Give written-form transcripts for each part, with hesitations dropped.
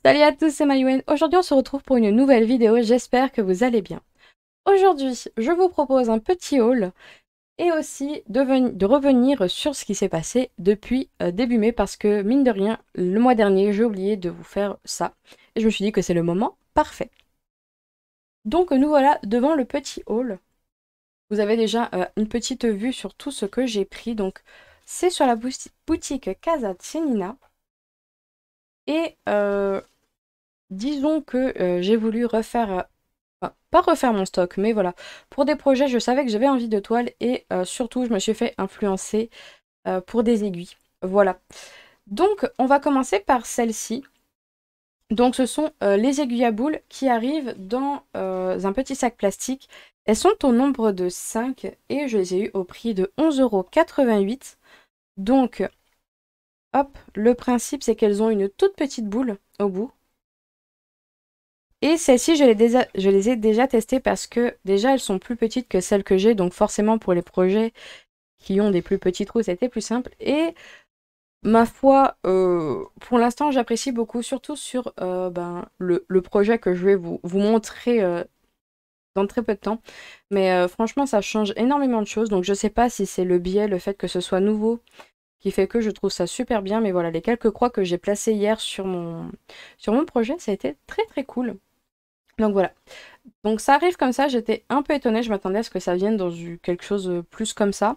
Salut à tous, c'est Maïwen. Aujourd'hui, on se retrouve pour une nouvelle vidéo. J'espère que vous allez bien. Aujourd'hui, je vous propose un petit haul et aussi de revenir sur ce qui s'est passé depuis début mai parce que, mine de rien, le mois dernier, j'ai oublié de vous faire ça. Et je me suis dit que c'est le moment parfait. Donc, nous voilà devant le petit haul. Vous avez déjà une petite vue sur tout ce que j'ai pris. Donc, c'est sur la boutique Casa Tienina. Et disons que j'ai voulu refaire, enfin, pas refaire mon stock, mais voilà. Pour des projets, je savais que j'avais envie de toile et surtout, je me suis fait influencer pour des aiguilles. Voilà. Donc, on va commencer par celle-ci. Donc, ce sont les aiguilles à boules qui arrivent dans un petit sac plastique. Elles sont au nombre de 5 et je les ai eues au prix de 11,88 €. Donc, hop, le principe, c'est qu'elles ont une toute petite boule au bout. Et celles-ci, je les ai déjà testées parce que déjà, elles sont plus petites que celles que j'ai. Donc forcément, pour les projets qui ont des plus petits trous, c'était plus simple. Et ma foi, pour l'instant, j'apprécie beaucoup, surtout sur le projet que je vais vous montrer dans très peu de temps. Mais franchement, ça change énormément de choses. Donc je sais pas si c'est le biais, le fait que ce soit nouveau, qui fait que je trouve ça super bien. Mais voilà, les quelques croix que j'ai placées hier sur mon projet, ça a été très très cool. Donc voilà. Donc ça arrive comme ça, j'étais un peu étonnée, je m'attendais à ce que ça vienne dans quelque chose plus comme ça.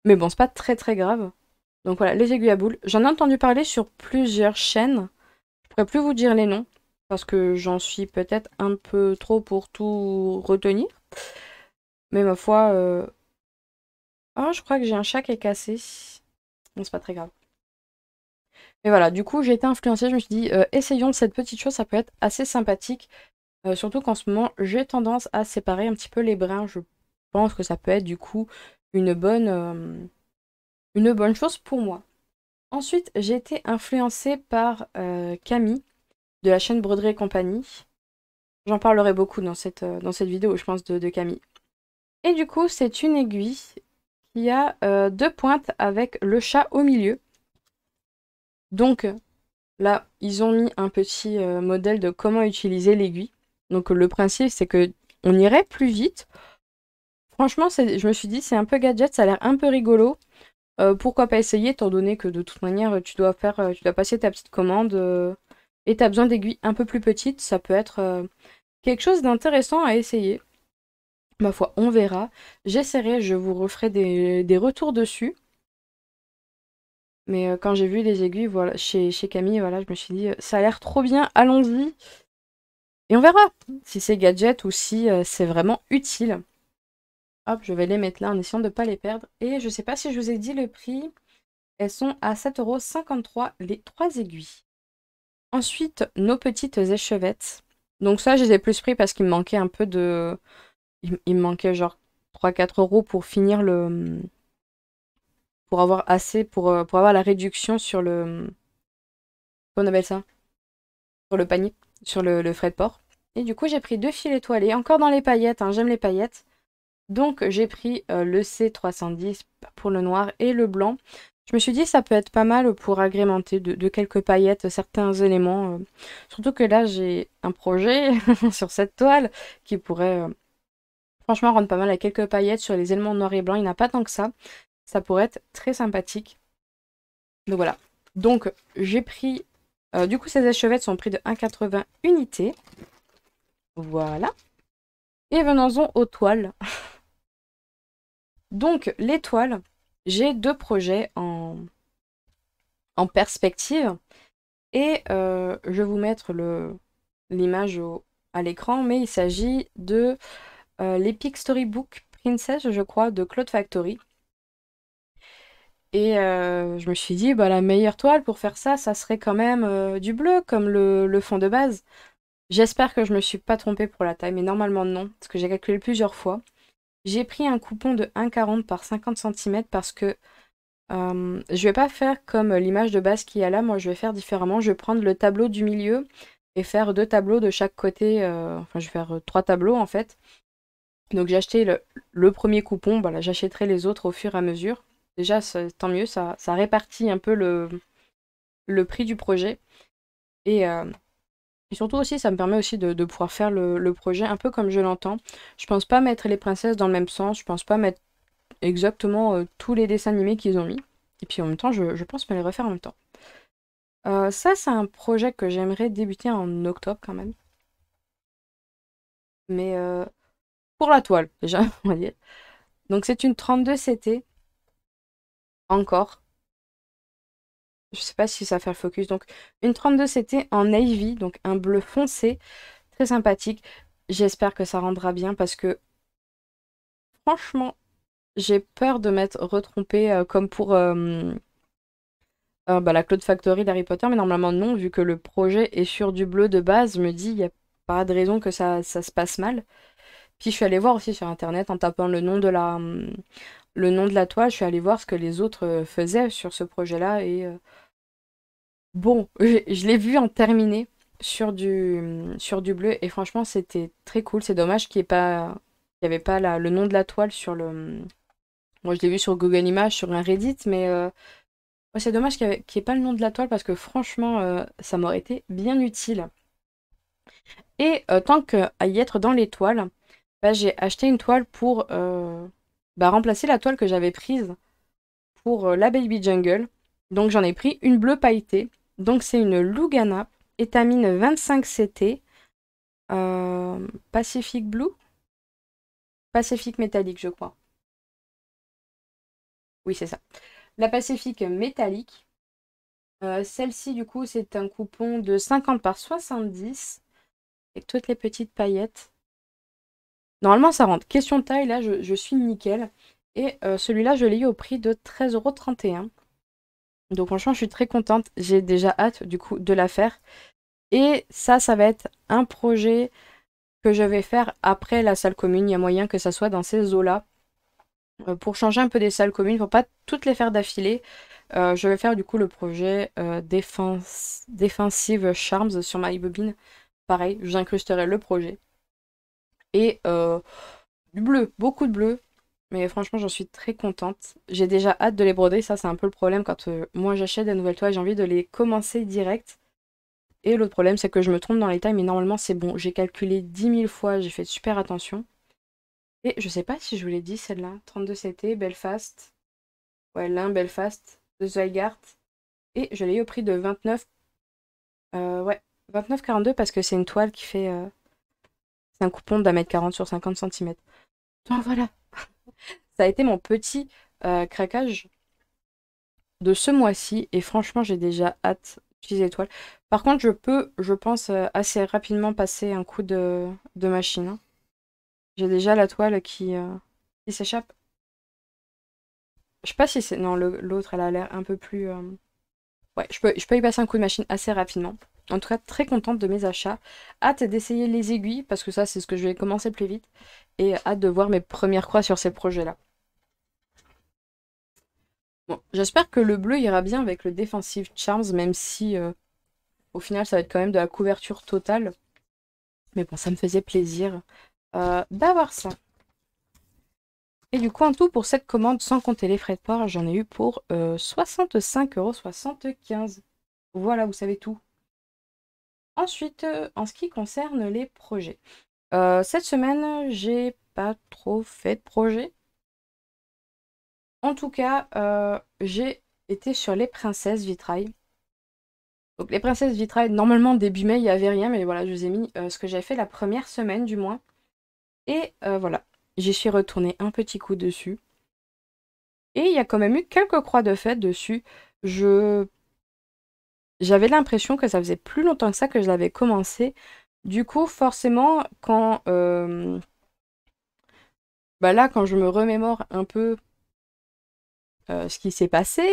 Mais bon, c'est pas très très grave. Donc voilà, les aiguilles à boules. J'en ai entendu parler sur plusieurs chaînes. Je pourrais plus vous dire les noms, parce que j'en suis peut-être un peu trop pour tout retenir. Mais ma foi... Oh, je crois que j'ai un chat qui est cassé. Bon, c'est pas très grave. Mais voilà, du coup, j'ai été influencée, je me suis dit, essayons de cette petite chose, ça peut être assez sympathique. Surtout qu'en ce moment, j'ai tendance à séparer un petit peu les brins. Je pense que ça peut être du coup une bonne chose pour moi. Ensuite, j'ai été influencée par Camille de la chaîne Broderie et Compagnie. J'en parlerai beaucoup dans cette vidéo, je pense, de Camille. Et du coup, c'est une aiguille qui a deux pointes avec le chat au milieu. Donc là, ils ont mis un petit modèle de comment utiliser l'aiguille. Donc le principe, c'est que on irait plus vite. Franchement, je me suis dit, c'est un peu gadget, ça a l'air un peu rigolo. Pourquoi pas essayer, étant donné que de toute manière, tu dois passer ta petite commande et tu as besoin d'aiguilles un peu plus petites. Ça peut être quelque chose d'intéressant à essayer. Ma foi, on verra. J'essaierai, je vous referai des retours dessus. Mais quand j'ai vu les aiguilles voilà, chez Camille, voilà, je me suis dit, ça a l'air trop bien, allons-y. Et on verra si c'est gadget ou si c'est vraiment utile. Hop, je vais les mettre là en essayant de ne pas les perdre. Et je sais pas si je vous ai dit le prix. Elles sont à 7,53 € les 3 aiguilles. Ensuite, nos petites échevettes. Donc ça, je les ai plus pris parce qu'il me manquait un peu de... Il me manquait genre 3-4 € pour finir le... Pour avoir assez, pour avoir la réduction sur le... Comment on appelle ça? Sur le panier, sur le frais de port. Et du coup, j'ai pris deux fils étoilés, encore dans les paillettes, hein, j'aime les paillettes. Donc j'ai pris le C310 pour le noir et le blanc. Je me suis dit ça peut être pas mal pour agrémenter de quelques paillettes certains éléments. Surtout que là j'ai un projet sur cette toile qui pourrait franchement rendre pas mal avec quelques paillettes sur les éléments noir et blanc. Il n'y en a pas tant que ça. Ça pourrait être très sympathique. Donc voilà. Donc j'ai pris... du coup ces échevettes sont au prix de 1,80 unité. Voilà. Et venons-en aux toiles. Donc les toiles, j'ai deux projets en perspective et je vais vous mettre l'image à l'écran, mais il s'agit de l'Epic Storybook Princess, je crois, de Cloud Factory. Et je me suis dit, bah, la meilleure toile pour faire ça, ça serait quand même du bleu, comme le fond de base. J'espère que je me suis pas trompée pour la taille, mais normalement non, parce que j'ai calculé plusieurs fois. J'ai pris un coupon de 1,40 par 50 cm parce que je vais pas faire comme l'image de base qu'il y a là, moi je vais faire différemment. Je vais prendre le tableau du milieu et faire deux tableaux de chaque côté. Enfin, je vais faire trois tableaux en fait. Donc j'ai acheté le premier coupon, voilà, j'achèterai les autres au fur et à mesure. Déjà, tant mieux, ça répartit un peu le prix du projet. Et Et surtout aussi, ça me permet aussi de pouvoir faire le projet un peu comme je l'entends. Je pense pas mettre les princesses dans le même sens, je pense pas mettre exactement tous les dessins animés qu'ils ont mis. Et puis en même temps, je pense me les refaire en même temps. Ça, c'est un projet que j'aimerais débuter en octobre quand même. Mais pour la toile, déjà, on va dire. Donc c'est une 32 CT, encore. Je sais pas si ça fait le focus. Donc une 32 CT en navy, donc un bleu foncé, très sympathique. J'espère que ça rendra bien parce que franchement, j'ai peur de m'être retrompée comme pour la Cloud Factory d'Harry Potter, mais normalement non, vu que le projet est sur du bleu de base, je me dis, il n'y a pas de raison que ça se passe mal. Puis je suis allée voir aussi sur internet en tapant le nom de la toile, je suis allée voir ce que les autres faisaient sur ce projet-là et bon, je l'ai vu en terminé sur du bleu et franchement c'était très cool. C'est dommage qu'il n'y avait pas le nom de la toile sur le. Moi je l'ai vu sur Google Images, sur un Reddit, mais ouais, c'est dommage qu'il n'y ait pas le nom de la toile parce que franchement ça m'aurait été bien utile. Et tant qu'à y être dans les toiles, bah, j'ai acheté une toile pour remplacer la toile que j'avais prise pour la Baby Jungle. Donc j'en ai pris une bleue pailletée. Donc c'est une Lugana étamine 25 CT Pacific Blue, Pacific métallique je crois. Oui c'est ça. La Pacific métallique. Celle-ci du coup c'est un coupon de 50 par 70 avec toutes les petites paillettes. Normalement ça rentre. Question de taille là je suis nickel. Et celui-là je l'ai eu au prix de 13,31 €. Donc franchement, je suis très contente. J'ai déjà hâte du coup de la faire. Et ça va être un projet que je vais faire après la salle commune. Il y a moyen que ça soit dans ces eaux-là. Pour changer un peu des salles communes, pour pas toutes les faire d'affilée. Je vais faire du coup le projet Defensive Charms sur My Bobine. Pareil, j'incrusterai le projet. Et du bleu, beaucoup de bleu. Mais franchement, j'en suis très contente. J'ai déjà hâte de les broder. Ça, c'est un peu le problème quand moi j'achète des nouvelles toiles. J'ai envie de les commencer direct. Et l'autre problème, c'est que je me trompe dans les tailles. Mais normalement, c'est bon. J'ai calculé 10 000 fois. J'ai fait super attention. Et je sais pas si je vous l'ai dit, celle-là. 32 CT, Belfast. Ouais, l'un Belfast de Zweigart. Et je l'ai eu au prix de 29. Ouais, 29,42 parce que c'est une toile qui fait. C'est un coupon d'1,40 m sur 50 cm. Donc voilà. Ça a été mon petit craquage de ce mois-ci et franchement j'ai déjà hâte d'utiliser l'étoile. Par contre je peux, je pense, assez rapidement passer un coup de machine, hein. J'ai déjà la toile qui s'échappe. Je sais pas si c'est. Non, l'autre elle a l'air un peu plus. Ouais, je peux y passer un coup de machine assez rapidement. En tout cas, très contente de mes achats. Hâte d'essayer les aiguilles parce que ça c'est ce que je vais commencer plus vite. Et hâte de voir mes premières croix sur ces projets-là. Bon, j'espère que le bleu ira bien avec le Defensive Charms, même si au final ça va être quand même de la couverture totale. Mais bon, ça me faisait plaisir d'avoir ça. Et du coup, en tout, pour cette commande, sans compter les frais de port, j'en ai eu pour 65,75 €. Voilà, vous savez tout. Ensuite, en ce qui concerne les projets. Cette semaine, j'ai pas trop fait de projet. En tout cas, j'ai été sur les princesses vitrail. Donc les princesses vitrail, normalement début mai, il n'y avait rien, mais voilà, je vous ai mis ce que j'avais fait la première semaine du mois. Et voilà, j'y suis retournée un petit coup dessus. Et il y a quand même eu quelques croix de fête dessus. J'avais l'impression que ça faisait plus longtemps que ça que je l'avais commencé. Du coup, forcément, quand je me remémore un peu ce qui s'est passé,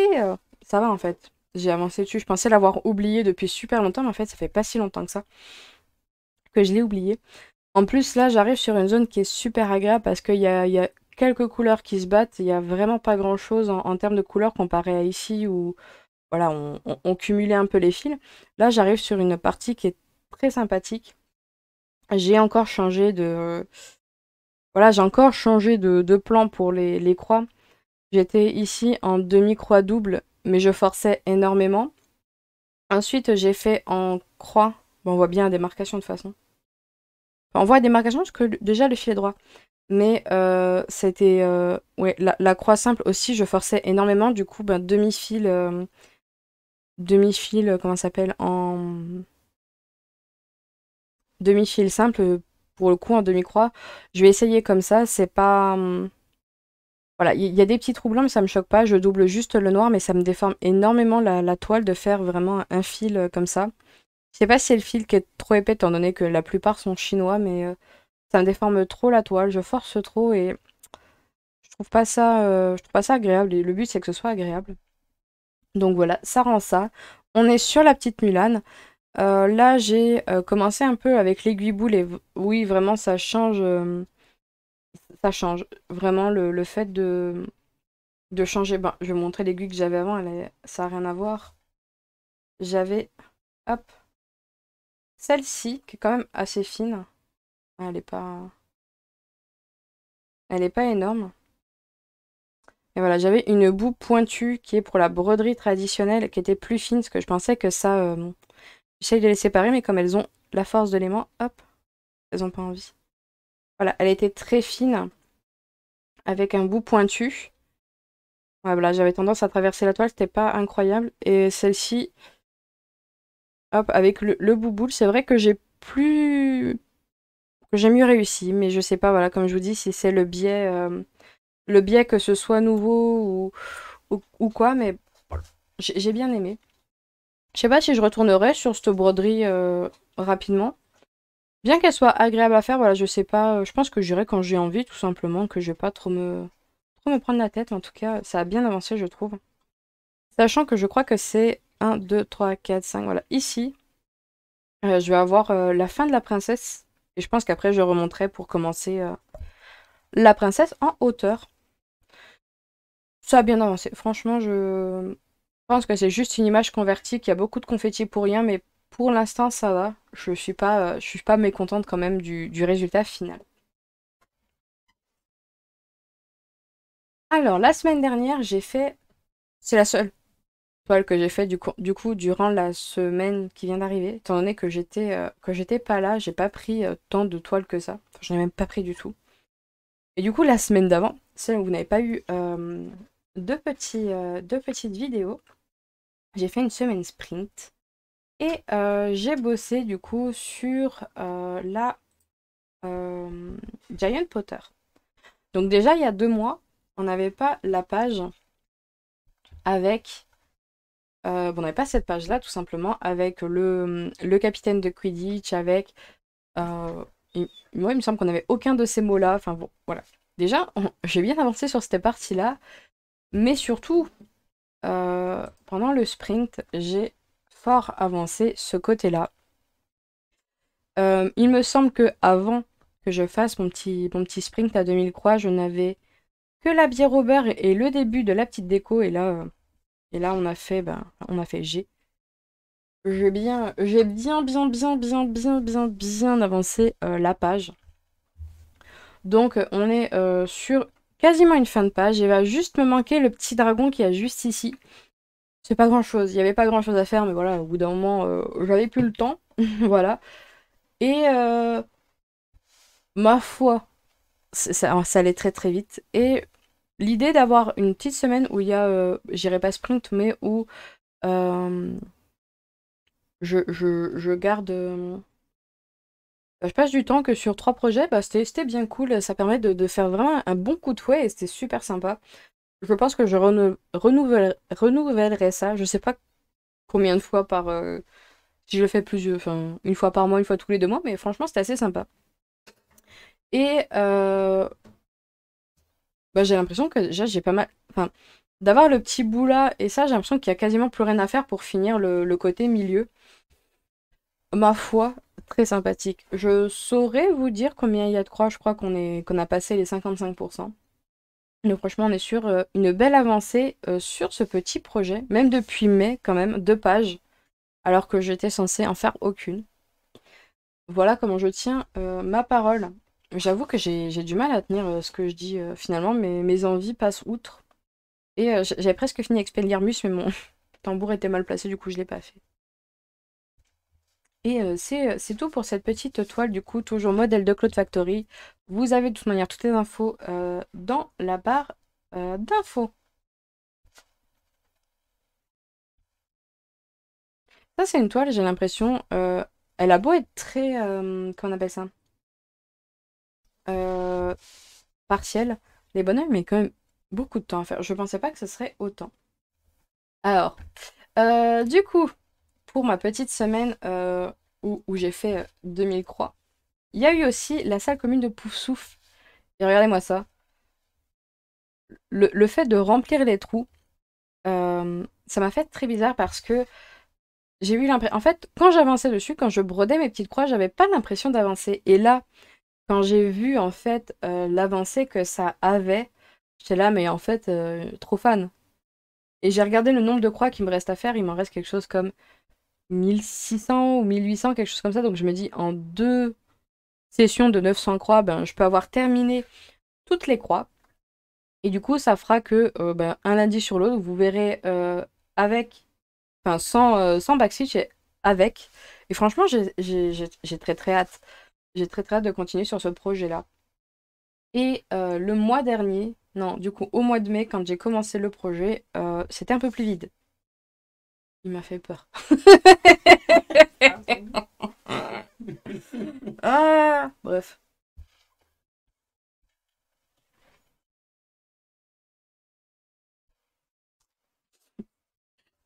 ça va en fait. J'ai avancé dessus. Je pensais l'avoir oublié depuis super longtemps, mais en fait, ça fait pas si longtemps que ça que je l'ai oublié. En plus, là, j'arrive sur une zone qui est super agréable parce il y a quelques couleurs qui se battent. Il n'y a vraiment pas grand-chose en termes de couleurs comparé à ici où voilà, on cumulait un peu les fils. Là, j'arrive sur une partie qui est très sympathique. J'ai encore changé de... Voilà, j'ai encore changé de plan pour les croix. J'étais ici en demi-croix double, mais je forçais énormément. Ensuite, j'ai fait en croix Bon, on voit bien la démarcation de toute façon. Enfin, on voit la démarcation parce que déjà le fil est droit. Mais c'était... ouais, la croix simple aussi, je forçais énormément. Du coup, ben, demi-fil... demi-fil, comment ça s'appelle? En... Demi-fil simple, pour le coup, en demi-croix. Je vais essayer comme ça, c'est pas... Voilà, il y a des petits trous blancs, mais ça me choque pas. Je double juste le noir, mais ça me déforme énormément la toile de faire vraiment un fil comme ça. Je sais pas si c'est le fil qui est trop épais, étant donné que la plupart sont chinois, mais ça me déforme trop la toile, je force trop et je trouve pas ça agréable. Et le but, c'est que ce soit agréable. Donc voilà, ça rend ça. On est sur la petite Mulan. Là, j'ai commencé un peu avec l'aiguille boule et oui, vraiment, ça change. Ça change. Vraiment, le fait de changer. Ben, je vais vous montrer l'aiguille que j'avais avant, ça n'a rien à voir. J'avais, hop, celle-ci, qui est quand même assez fine. Elle est pas, elle est pas énorme. Et voilà, j'avais une boue pointue qui est pour la broderie traditionnelle, qui était plus fine, parce que je pensais que ça... j'essaye de les séparer, mais comme elles ont la force de l'aimant, hop, elles ont pas envie. Voilà, elle était très fine, avec un bout pointu. Ouais, voilà, j'avais tendance à traverser la toile, c'était pas incroyable. Et celle-ci, hop, avec le bout boule, c'est vrai que j'ai mieux réussi, mais je sais pas, voilà, comme je vous dis, si c'est le biais que ce soit nouveau ou quoi, mais voilà, j'ai bien aimé. Je sais pas si je retournerai sur cette broderie rapidement. Bien qu'elle soit agréable à faire, voilà, je sais pas, je pense que j'irai quand j'ai envie, tout simplement, que je vais pas trop me prendre la tête. En tout cas, ça a bien avancé, je trouve. Sachant que je crois que c'est 1, 2, 3, 4, 5, voilà. Ici, je vais avoir la fin de la princesse. Et je pense qu'après, je remonterai pour commencer la princesse en hauteur. Ça a bien avancé. Franchement, je pense que c'est juste une image convertie, qu'il y a beaucoup de confettis pour rien, mais pour l'instant, ça va. Je suis pas mécontente quand même du résultat final. Alors, la semaine dernière, j'ai fait... C'est la seule toile que j'ai fait du coup durant la semaine qui vient d'arriver. Étant donné que j'étais pas là, j'ai pas pris tant de toiles que ça. Enfin, j'en ai même pas pris du tout. Et du coup, la semaine d'avant, celle où vous n'avez pas eu deux petites vidéos, j'ai fait une semaine sprint. Et j'ai bossé du coup sur la Giant Potter. Donc déjà, il y a 2 mois, on n'avait pas la page avec... bon, on n'avait pas cette page-là, tout simplement, avec le capitaine de Quidditch, avec... moi, il me semble qu'on n'avait aucun de ces mots-là. Enfin bon, voilà. Déjà, j'ai bien avancé sur cette partie-là, mais surtout, pendant le sprint, j'ai fort avancé ce côté-là. Il me semble que avant que je fasse mon petit sprint à 2000 croix, je n'avais que la bière au beurre et le début de la petite déco. Et là on a fait G. J'ai bien avancé la page. Donc on est sur quasiment une fin de page. Il va juste me manquer le petit dragon qui est juste ici. C'est pas grand chose. Il n'y avait pas grand chose à faire, mais voilà, au bout d'un moment, j'avais plus le temps. Voilà. Et ma foi, ça allait très très vite. Et l'idée d'avoir une petite semaine où il y a, j'irai pas sprint, mais où euh, je garde, je passe du temps que sur 3 projets, bah, c'était bien cool. Ça permet de faire vraiment un bon coup de fouet et c'était super sympa. Je pense que je renouvellerai ça. Je sais pas combien de fois si je le fais plusieurs, enfin, une fois par mois, une fois tous les 2 mois, mais franchement, c'était assez sympa. Et bah, j'ai l'impression que déjà j'ai pas mal. Enfin, d'avoir le petit bout là, et ça, j'ai l'impression qu'il y a quasiment plus rien à faire pour finir le côté milieu. Ma foi, très sympathique. Je saurais vous dire combien il y a de croix, je crois qu'on a passé les 55%. Donc franchement, on est sur une belle avancée sur ce petit projet, même depuis mai quand même, 2 pages, alors que j'étais censée en faire aucune. Voilà comment je tiens ma parole. J'avoue que j'ai du mal à tenir ce que je dis finalement, mais mes envies passent outre. Et j'avais presque fini Expelliarmus, mais mon tambour était mal placé, du coup je l'ai pas fait. Et c'est tout pour cette petite toile, du coup, toujours modèle de Cloud Factory. Vous avez de toute manière toutes les infos dans la barre d'infos. Ça, c'est une toile, j'ai l'impression, elle a beau être très, comment on appelle ça? Euh, Partielle. Les bonhommes, mais quand même beaucoup de temps à faire. Je pensais pas que ce serait autant. Alors, du coup, pour ma petite semaine où j'ai fait 2000 croix, il y a eu aussi la salle commune de Poufsouffle. Et regardez-moi ça. Le fait de remplir les trous, ça m'a fait très bizarre parce que j'ai eu l'impression... En fait, quand j'avançais dessus, quand je brodais mes petites croix, j'avais pas l'impression d'avancer. Et là, quand j'ai vu en fait l'avancée que ça avait, j'étais là, mais en fait, trop fan. Et j'ai regardé le nombre de croix qu'il me reste à faire, il m'en reste quelque chose comme 1600 ou 1800, quelque chose comme ça. Donc je me dis, en 2 sessions de 900 croix, ben, je peux avoir terminé toutes les croix. Et du coup, ça fera que ben, un lundi sur l'autre, vous verrez avec, enfin sans backstitch et avec. Et franchement, j'ai très très hâte. J'ai très très hâte de continuer sur ce projet-là. Et le mois dernier, non, du coup, au mois de mai, quand j'ai commencé le projet, c'était un peu plus vide. Il m'a fait peur. Ah, bref.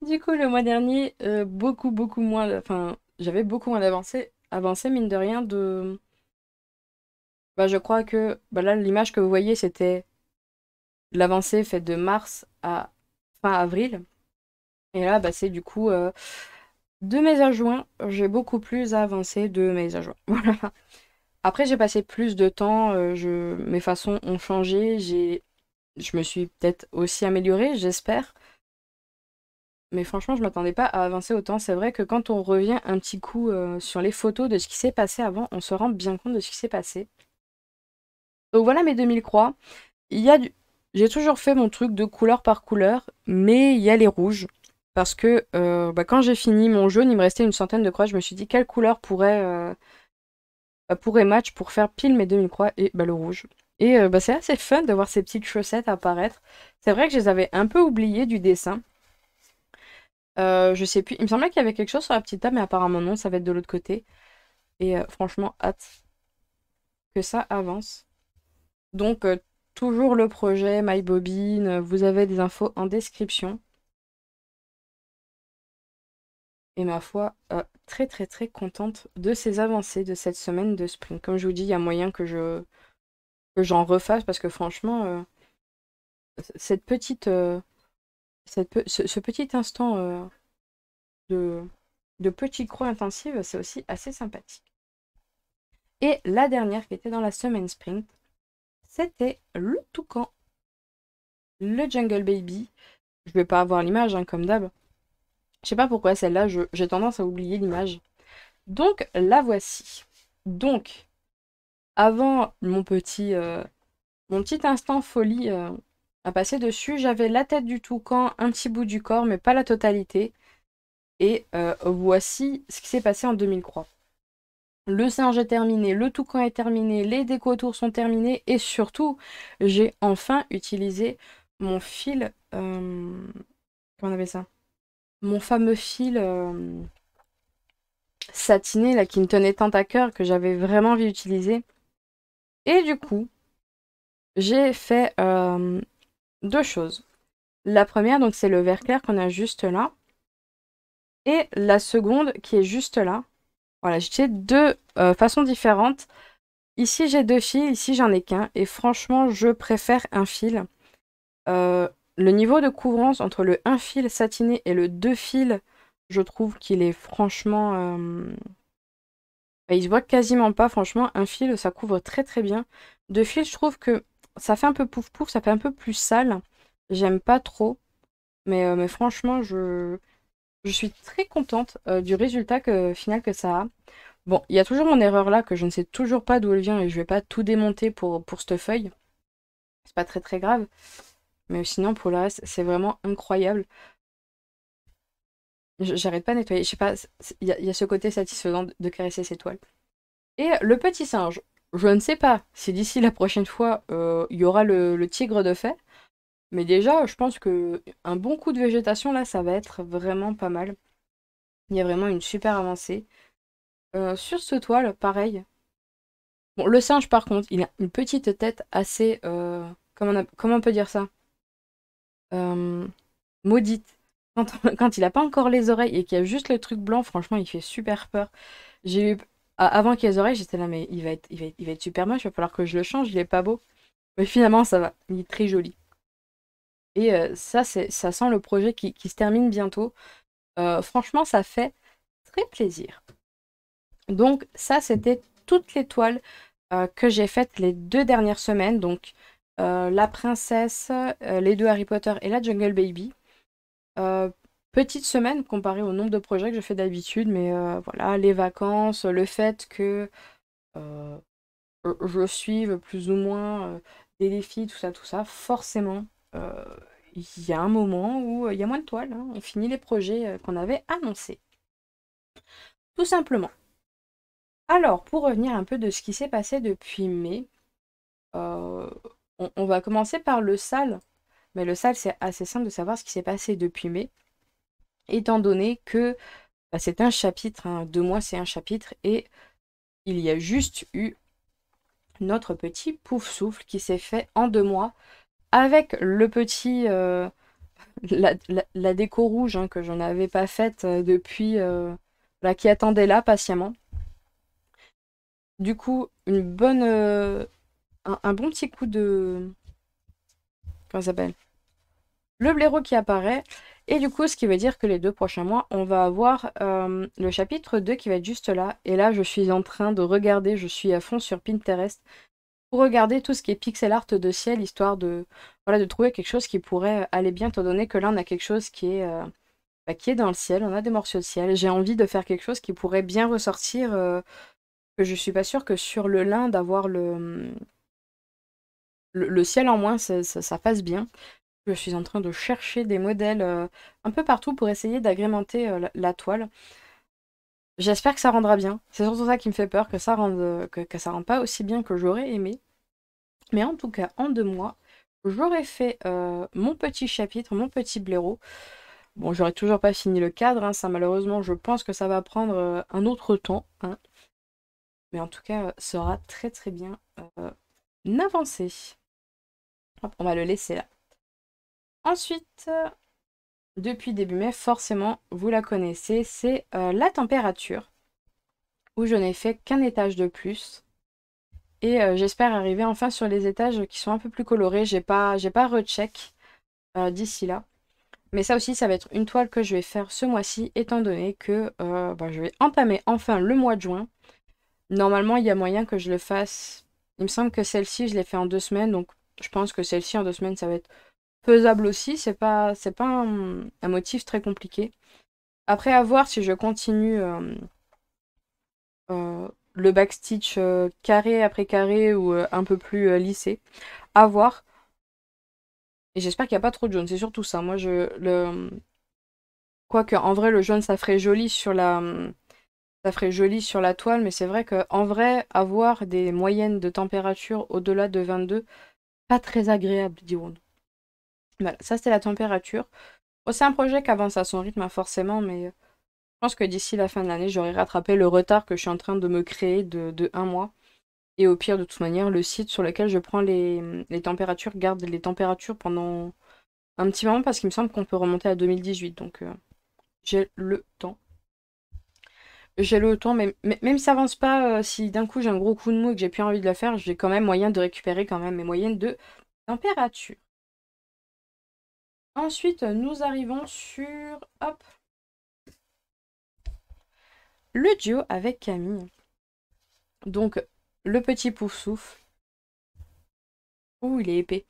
Du coup, le mois dernier, beaucoup moins, enfin, j'avais beaucoup moins avancé, mine de rien, bah, je crois que, bah là, l'image que vous voyez, c'était l'avancée faite de mars à fin avril. Et là, bah, c'est du coup de mai à juin, j'ai beaucoup plus avancé de mai à juin. Voilà. Après, j'ai passé plus de temps, mes façons ont changé, je me suis peut-être aussi améliorée, j'espère. Mais franchement, je m'attendais pas à avancer autant. C'est vrai que quand on revient un petit coup sur les photos de ce qui s'est passé avant, on se rend bien compte de ce qui s'est passé. Donc voilà mes 2000 croix. Il y a du... J'ai toujours fait mon truc de couleur par couleur, mais il y a les rouges. Parce que bah, quand j'ai fini mon jaune, il me restait une centaine de croix. Je me suis dit quelle couleur pourrait match pour faire pile mes 2000 croix, et bah, le rouge. Et bah, c'est assez fun de voir ces petites chaussettes apparaître. C'est vrai que je les avais un peu oubliées du dessin. Je sais plus, il me semblait qu'il y avait quelque chose sur la petite table, mais apparemment non, ça va être de l'autre côté. Et franchement, hâte que ça avance. Donc, toujours le projet MyBobine, vous avez des infos en description. Et ma foi, très très très contente de ces avancées de cette semaine de sprint. Comme je vous dis, il y a moyen que j'en refasse parce que franchement, cette petite, ce petit instant de, de petite croix intensive, c'est aussi assez sympathique. Et la dernière qui était dans la semaine sprint, c'était le toucan, le Jungle Baby. Je vais pas avoir l'image, hein, comme d'hab. Je sais pas pourquoi celle-là, j'ai tendance à oublier l'image. Donc, la voici. Donc, avant mon petit instant folie à passer dessus, j'avais la tête du toucan, un petit bout du corps, mais pas la totalité. Et voici ce qui s'est passé en 2003. Le singe est terminé, le toucan est terminé, les décos autour sont terminés et surtout, j'ai enfin utilisé mon fil. Comment on appelle ça? Mon fameux fil satiné là, qui me tenait tant à cœur que j'avais vraiment envie d'utiliser. Et du coup, j'ai fait 2 choses. La première, donc, c'est le vert clair qu'on a juste là. Et la seconde qui est juste là. Voilà, j'ai 2 façons différentes. Ici, j'ai 2 fils, ici, j'en ai qu'un. Et franchement, je préfère un fil. Le niveau de couvrance entre le 1 fil satiné et le 2 fils, je trouve qu'il est franchement... il se voit quasiment pas, franchement. Un fil, ça couvre très très bien. 2 fils, je trouve que ça fait un peu pouf pouf, ça fait un peu plus sale. J'aime pas trop. Mais franchement, je suis très contente du résultat final que ça a. Bon, il y a toujours mon erreur là, que je ne sais toujours pas d'où elle vient et je vais pas tout démonter pour cette feuille. C'est pas très très grave. Mais sinon, pour le reste, c'est vraiment incroyable. J'arrête pas de nettoyer. Je sais pas, il y a ce côté satisfaisant de caresser ces toiles. Et le petit singe, je ne sais pas si d'ici la prochaine fois, il y aura le tigre de fait. Mais déjà, je pense que un bon coup de végétation, là, ça va être vraiment pas mal. Il y a vraiment une super avancée. Sur ce toile, pareil. Bon, le singe, par contre, il a une petite tête assez... comment on peut dire ça? Euh, Maudite. Quand il a pas encore les oreilles et qu'il y a juste le truc blanc, franchement, il fait super peur. J'ai eu... Avant qu'il y ait les oreilles, j'étais là, mais il va être super moche, il va falloir que je le change, il est pas beau. Mais finalement, ça va. Il est très joli. Et ça sent le projet qui se termine bientôt. Franchement, ça fait très plaisir. Donc ça, c'était toutes les toiles que j'ai faites les 2 dernières semaines. Donc la princesse, les 2 Harry Potter et la Jungle Baby. Euh, Petite semaine comparée au nombre de projets que je fais d'habitude, mais voilà, les vacances, le fait que euh, je suive plus ou moins des défis, tout ça, forcément, euh, il y a un moment où il y a moins de toiles, hein. On finit les projets qu'on avait annoncés. Tout simplement. Alors, pour revenir un peu de ce qui s'est passé depuis mai, euh, on va commencer par le sale. Mais le sale, c'est assez simple de savoir ce qui s'est passé depuis mai, étant donné que bah, c'est un chapitre, hein, 2 mois c'est un chapitre, et il y a juste eu notre petit pouf souffle qui s'est fait en 2 mois, avec le petit, la déco rouge hein, que j'en avais pas faite depuis, là, qui attendait là patiemment. Du coup, un bon petit coup de... Comment ça s'appelle? Le blaireau qui apparaît. Et du coup, ce qui veut dire que les 2 prochains mois, on va avoir le chapitre 2 qui va être juste là. Et là, je suis en train de regarder, je suis à fond sur Pinterest pour regarder tout ce qui est pixel art de ciel, histoire de, voilà, de trouver quelque chose qui pourrait aller bien, étant donné que là, on a quelque chose qui est dans le ciel, on a des morceaux de ciel. J'ai envie de faire quelque chose qui pourrait bien ressortir, que je suis pas sûre que sur le lin, d'avoir le ciel en moins, ça passe bien. Je suis en train de chercher des modèles un peu partout pour essayer d'agrémenter la toile. J'espère que ça rendra bien. C'est surtout ça qui me fait peur, que ça rende, que ça rende pas aussi bien que j'aurais aimé. Mais en tout cas, en 2 mois, j'aurais fait mon petit chapitre, mon petit blaireau. Bon, j'aurais toujours pas fini le cadre, hein, ça malheureusement, je pense que ça va prendre un autre temps, hein. Mais en tout cas, ça aura très très bien avancé. Hop, on va le laisser là. Ensuite, depuis début mai, forcément, vous la connaissez, c'est la température, où je n'ai fait qu'un étage de plus. Et j'espère arriver enfin sur les étages qui sont un peu plus colorés. J'ai pas recheck d'ici là. Mais ça aussi, ça va être une toile que je vais faire ce mois-ci, étant donné que bah, je vais entamer enfin le mois de juin. Normalement, il y a moyen que je le fasse. Il me semble que celle-ci, je l'ai fait en 2 semaines, donc je pense que celle-ci en 2 semaines, ça va être faisable aussi. C'est pas un motif très compliqué. Après, à voir si je continue le backstitch carré après carré ou un peu plus lissé. À voir. Et j'espère qu'il n'y a pas trop de jaune. C'est surtout ça. Moi, quoique, en vrai, le jaune, ça ferait joli sur la toile, mais c'est vrai qu'en vrai, avoir des moyennes de température au-delà de 22, pas très agréable, dirons-nous. Voilà, ça c'était la température. Bon, c'est un projet qui avance à son rythme, hein, forcément, mais je pense que d'ici la fin de l'année, j'aurai rattrapé le retard que je suis en train de me créer de 1 mois. Et au pire, de toute manière, le site sur lequel je prends les températures garde les températures pendant un petit moment parce qu'il me semble qu'on peut remonter à 2018. Donc j'ai le temps. J'ai le temps, même si ça avance pas, si d'un coup j'ai un gros coup de mou et que j'ai plus envie de le faire, j'ai quand même moyen de récupérer quand même mes moyennes de température. Ensuite, nous arrivons sur, hop, le duo avec Camille. Donc, le petit pouf souffle. Ouh, il est épais.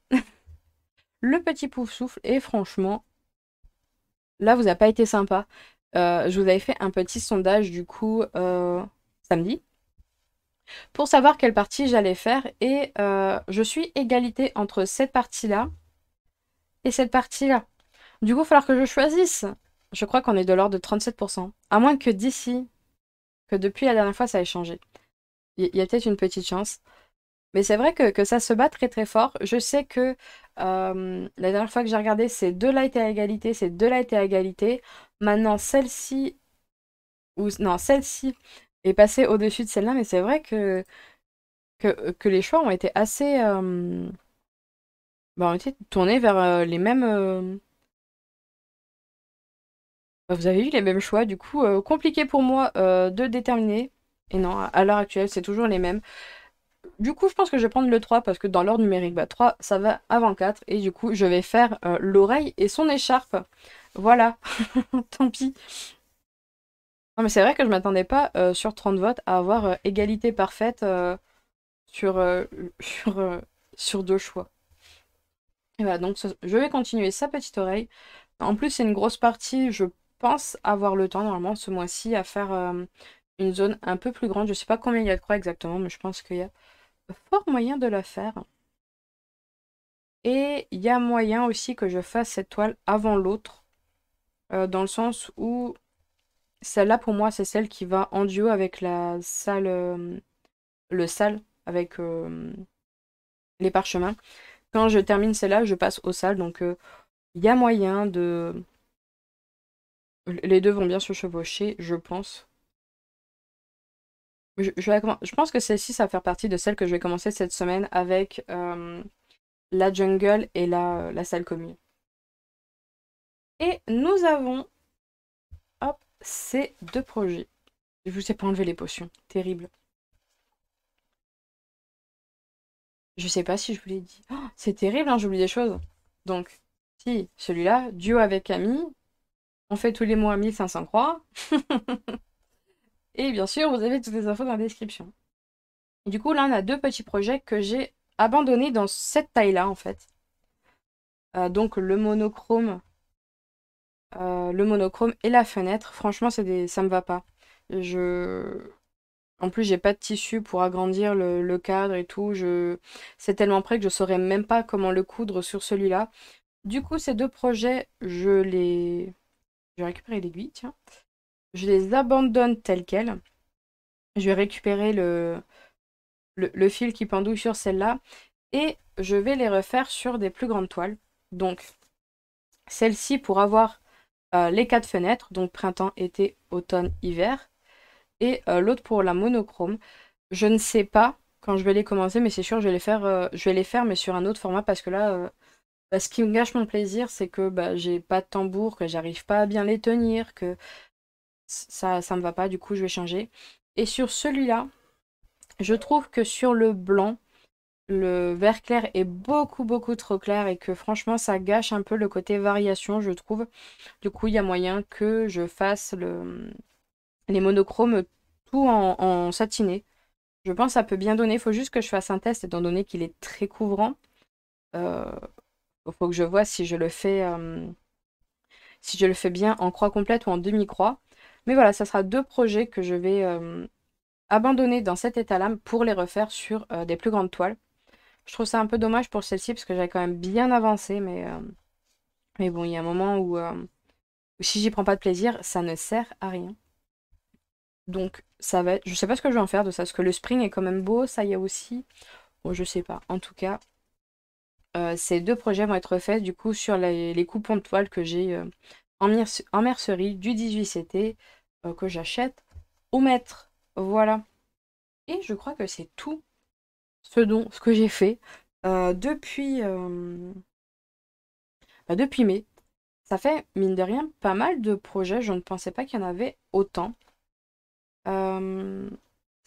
Le petit pouf souffle, et franchement, là, vous n'avez pas été sympa. Je vous avais fait un petit sondage, du coup, samedi, pour savoir quelle partie j'allais faire, et je suis égalité entre cette partie-là et cette partie-là. Du coup, il va falloir que je choisisse. Je crois qu'on est de l'ordre de 37%. À moins que d'ici, que depuis la dernière fois, ça ait changé. Il y a peut-être une petite chance. Mais c'est vrai que ça se bat très très fort. Je sais que la dernière fois que j'ai regardé, ces deux-là étaient à égalité, ces deux-là étaient à égalité. Maintenant, celle-ci, ou non, celle-ci est passée au-dessus de celle-là, mais c'est vrai que les choix ont été assez ont été tournés vers les mêmes. Vous avez eu les mêmes choix, du coup, compliqué pour moi de déterminer. Et non, à l'heure actuelle, c'est toujours les mêmes. Du coup, je pense que je vais prendre le 3 parce que dans l'ordre numérique, 3, ça va avant 4. Et du coup, je vais faire l'oreille et son écharpe. Voilà, tant pis. Non, mais c'est vrai que je m'attendais pas sur 30 votes à avoir égalité parfaite sur, sur, sur deux choix. Et voilà, donc je vais continuer sa petite oreille. En plus, c'est une grosse partie. Je pense avoir le temps, normalement, ce mois-ci, à faire une zone un peu plus grande. Je sais pas combien il y a de croix exactement, mais je pense qu'il y a fort moyen de la faire. Et il y a moyen aussi que je fasse cette toile avant l'autre, dans le sens où celle-là, pour moi, c'est celle qui va en duo avec la salle, le sale, avec les parchemins. Quand je termine celle-là, je passe au sale, donc il y a moyen de... Les deux vont bien se chevaucher, je pense. Je pense que celle-ci, ça va faire partie de celle que je vais commencer cette semaine avec la jungle et la salle commune. Et nous avons, hop, ces deux projets. Je vous ai pas enlevé les potions. Terrible. Je sais pas si je vous l'ai dit. Oh, c'est terrible, hein, j'oublie des choses. Donc, si, celui-là, duo avec Camille. On fait tous les mois 1500 croix. Et bien sûr, vous avez toutes les infos dans la description. Et du coup, là, on a deux petits projets que j'ai abandonnés dans cette taille-là, en fait. Donc, le monochrome et la fenêtre. Franchement, ça me va pas. En plus, j'ai pas de tissu pour agrandir le cadre et tout. C'est tellement près que je saurais même pas comment le coudre sur celui-là. Du coup, ces deux projets, je vais récupérer l'aiguille, tiens. Je les abandonne tels quels. Je vais récupérer le fil qui pendouille sur celle-là. Et je vais les refaire sur des plus grandes toiles. Donc, celle-ci pour avoir les quatre fenêtres, donc printemps, été, automne, hiver. Et l'autre pour la monochrome. Je ne sais pas quand je vais les commencer, mais c'est sûr, je vais les faire, mais sur un autre format, parce que là, ce qui me gâche mon plaisir, c'est que j'ai pas de tambour, que j'arrive pas à bien les tenir, que ça me va pas, du coup, je vais changer. Et sur celui-là, je trouve que sur le blanc, le vert clair est beaucoup, beaucoup trop clair et que franchement, ça gâche un peu le côté variation, je trouve. Du coup, il y a moyen que je fasse les monochromes tout en satiné. Je pense que ça peut bien donner. Il faut juste que je fasse un test étant donné qu'il est très couvrant. Euh, faut que je vois si je le fais bien en croix complète ou en demi-croix. Mais voilà, ça sera deux projets que je vais abandonner dans cet état-là pour les refaire sur des plus grandes toiles. Je trouve ça un peu dommage pour celle-ci parce que j'avais quand même bien avancé. Mais bon, il y a un moment où si j'y prends pas de plaisir, ça ne sert à rien. Donc ça va être... Je sais pas ce que je vais en faire de ça, parce que le spring est quand même beau, ça y est aussi. Bon, je sais pas. En tout cas, ces deux projets vont être faits du coup sur les coupons de toile que j'ai en mercerie du 18CT que j'achète au mètre. Voilà. Et je crois que c'est tout ce que j'ai fait depuis mai. Ça fait, mine de rien, pas mal de projets. Je ne pensais pas qu'il y en avait autant. Ce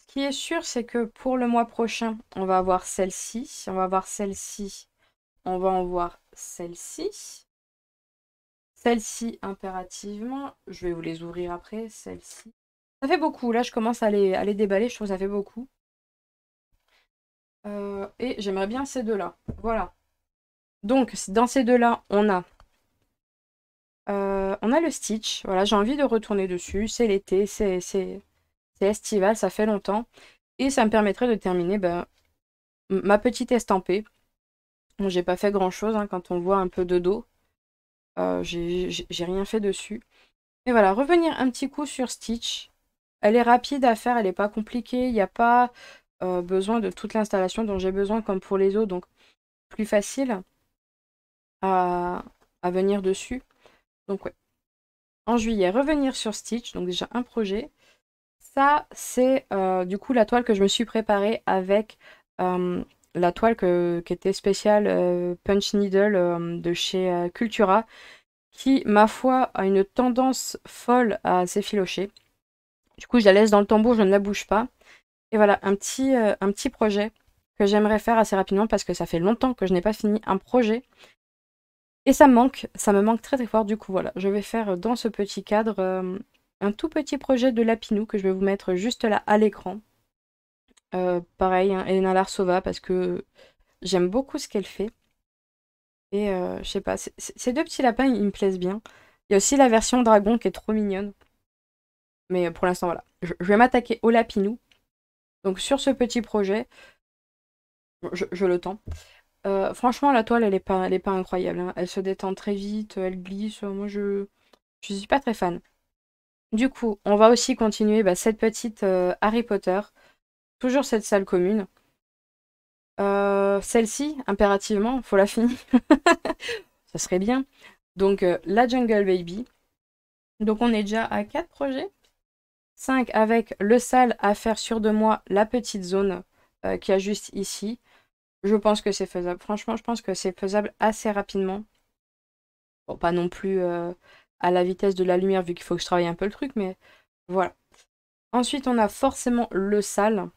qui est sûr, c'est que pour le mois prochain, on va avoir celle-ci. On va avoir celle-ci. On va en voir celle-ci. Celle-ci, impérativement. Je vais vous les ouvrir après. Celle-ci. Ça fait beaucoup. Là, je commence à les déballer. Je trouve que ça fait beaucoup. Et j'aimerais bien ces deux-là. Voilà. Donc, dans ces deux-là, on a le Stitch. Voilà, j'ai envie de retourner dessus. C'est l'été, c'est estival, ça fait longtemps. Et ça me permettrait de terminer ma petite estampée. Bon, j'ai pas fait grand-chose hein, quand on voit un peu de dos. J'ai rien fait dessus. Et voilà, revenir un petit coup sur Stitch. Elle est rapide à faire, elle n'est pas compliquée, il n'y a pas besoin de toute l'installation dont j'ai besoin comme pour les autres, donc plus facile à, à venir dessus. Donc ouais. En juillet, revenir sur Stitch, donc déjà un projet. Ça, c'est du coup la toile que je me suis préparée avec la toile qui était spéciale Punch Needle de chez Cultura, qui, ma foi, a une tendance folle à s'effilocher. Du coup, je la laisse dans le tambour, je ne la bouge pas. Et voilà, un petit projet que j'aimerais faire assez rapidement parce que ça fait longtemps que je n'ai pas fini un projet. Et ça me manque très très fort. Du coup, voilà, je vais faire dans ce petit cadre un tout petit projet de Lapinou que je vais vous mettre juste là à l'écran. Pareil, hein, Elena Larsova parce que j'aime beaucoup ce qu'elle fait. Et je sais pas, ces deux petits lapins, ils me plaisent bien. Il y a aussi la version dragon qui est trop mignonne. Mais pour l'instant, voilà. Je vais m'attaquer au Lapinou. Donc sur ce petit projet, je le tends. Franchement, la toile, elle est pas incroyable, hein. Elle se détend très vite, elle glisse. Moi, je suis pas très fan. Du coup, on va aussi continuer cette petite Harry Potter. Toujours cette salle commune. Celle-ci, impérativement, faut la finir. Ça serait bien. Donc, la Jungle Baby. Donc, on est déjà à 4 projets. 5 avec le sale à faire sur de moi, la petite zone qu'il y a juste ici. Je pense que c'est faisable. Franchement, je pense que c'est faisable assez rapidement. Bon, pas non plus à la vitesse de la lumière, vu qu'il faut que je travaille un peu le truc, mais voilà. Ensuite, on a forcément le sale.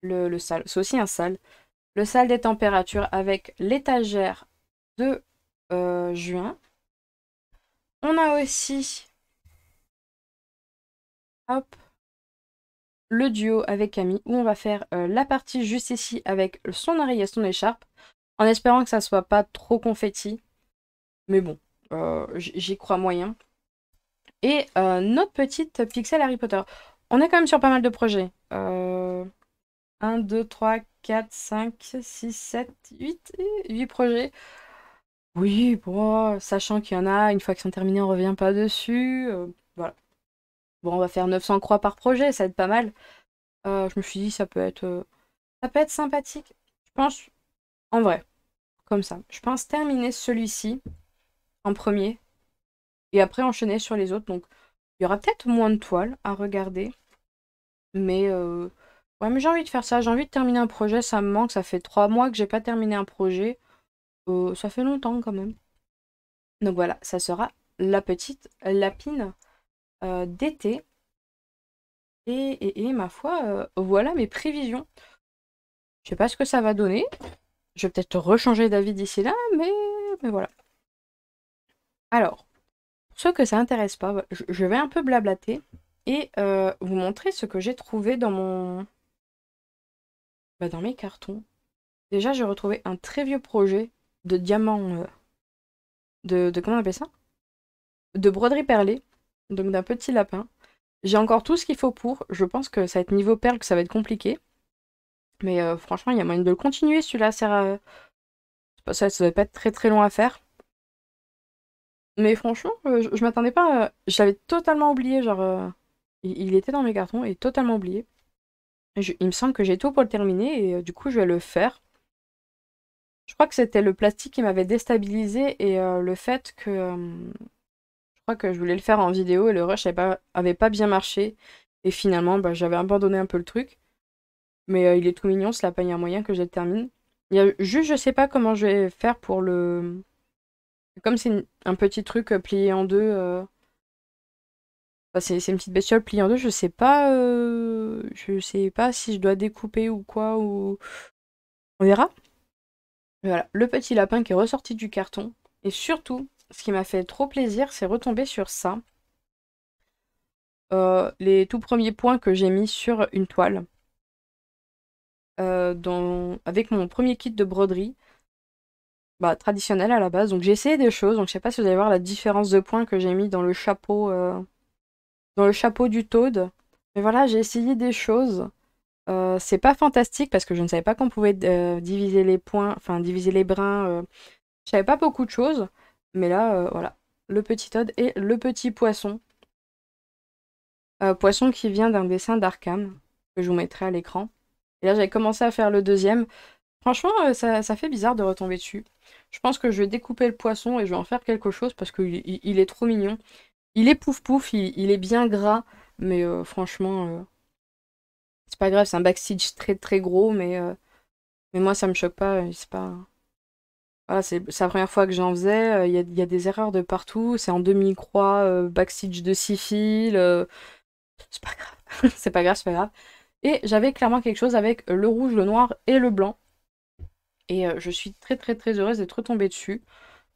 Le sale, c'est aussi un sale. Le sale des températures avec l'étagère de juin. On a aussi, hop, le duo avec Camille, où on va faire la partie juste ici avec son oreille et son écharpe, en espérant que ça soit pas trop confetti. Mais bon, j'y crois moyen. Et notre petite pixel Harry Potter. On est quand même sur pas mal de projets. 1, 2, 3, 4, 5, 6, 7, 8 projets. Oui, bon, sachant qu'il y en a, une fois qu'ils sont terminés, on revient pas dessus. Voilà. Bon, on va faire 900 croix par projet, ça va être pas mal. Je me suis dit, ça peut être sympathique. Je pense, en vrai, comme ça. Je pense terminer celui-ci en premier et après enchaîner sur les autres. Donc, il y aura peut-être moins de toiles à regarder. Mais, ouais, mais j'ai envie de faire ça. J'ai envie de terminer un projet. Ça me manque. Ça fait 3 mois que j'ai pas terminé un projet. Ça fait longtemps quand même. Donc voilà, ça sera la petite lapine d'été. Et ma foi, voilà mes prévisions. Je sais pas ce que ça va donner. Je vais peut-être rechanger d'avis d'ici là, mais voilà. Alors, pour ceux que ça intéresse pas, je vais un peu blablater et vous montrer ce que j'ai trouvé dans dans mes cartons. Déjà, j'ai retrouvé un très vieux projet de diamant, comment on appelle ça? De broderie perlée, donc d'un petit lapin. J'ai encore tout ce qu'il faut pour. Je pense que ça va être niveau perle, que ça va être compliqué. Mais franchement, il y a moyen de le continuer. Celui-là, ça va pas être très très long à faire. Mais franchement, je m'attendais pas. Je l'avais totalement oublié. Genre, il était dans mes cartons et totalement oublié. Il me semble que j'ai tout pour le terminer et du coup, je vais le faire. Je crois que c'était le plastique qui m'avait déstabilisé et le fait que. Je crois que je voulais le faire en vidéo et le rush avait pas bien marché. Et finalement, j'avais abandonné un peu le truc. Mais il est tout mignon, ce lapin, il y a un moyen que je le termine. Il y a juste, je sais pas comment je vais faire pour le. Comme c'est un petit truc plié en deux. Enfin, c'est une petite bestiole pliée en deux, je sais pas si je dois découper ou quoi, ou. On verra. Mais voilà, le petit lapin qui est ressorti du carton. Et surtout, ce qui m'a fait trop plaisir, c'est retomber sur ça. Les tout premiers points que j'ai mis sur une toile. Avec mon premier kit de broderie. Traditionnel à la base. Donc j'ai essayé des choses. Donc je sais pas si vous allez voir la différence de points que j'ai mis dans le chapeau du Toad. Mais voilà, j'ai essayé des choses. C'est pas fantastique parce que je ne savais pas qu'on pouvait diviser les points, enfin diviser les brins. Je savais pas beaucoup de choses. Mais là, voilà. le petit Todd et le petit poisson. Poisson qui vient d'un dessin d'Arkham, que je vous mettrai à l'écran. Et là, j'avais commencé à faire le deuxième. Franchement, ça fait bizarre de retomber dessus. Je pense que je vais découper le poisson et je vais en faire quelque chose parce qu'il est trop mignon. Il est pouf pouf, il est bien gras, mais franchement, c'est pas grave, c'est un backstitch très très gros, mais moi ça me choque pas, c'est pas... Voilà, c'est la première fois que j'en faisais, il y a des erreurs de partout, c'est en demi-croix, backstitch de 6 fils, c'est pas grave, c'est pas grave, c'est pas grave. Et j'avais clairement quelque chose avec le rouge, le noir et le blanc. Et je suis très très très heureuse d'être retombée dessus.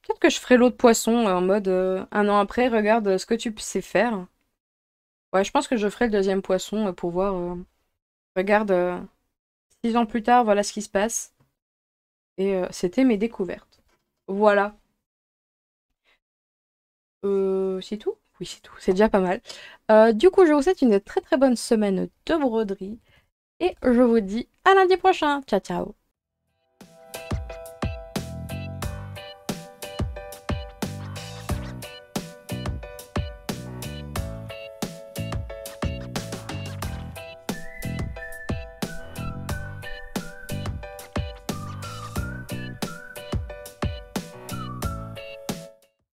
Peut-être que je ferai l'autre poisson en mode un an après, regarde ce que tu sais faire. Ouais, je pense que je ferai le deuxième poisson pour voir. Regarde, 6 ans plus tard, voilà ce qui se passe. Et c'était mes découvertes. Voilà. C'est tout? Oui, c'est tout. C'est déjà pas mal. Du coup, je vous souhaite une très très bonne semaine de broderie. Et je vous dis à lundi prochain. Ciao, ciao.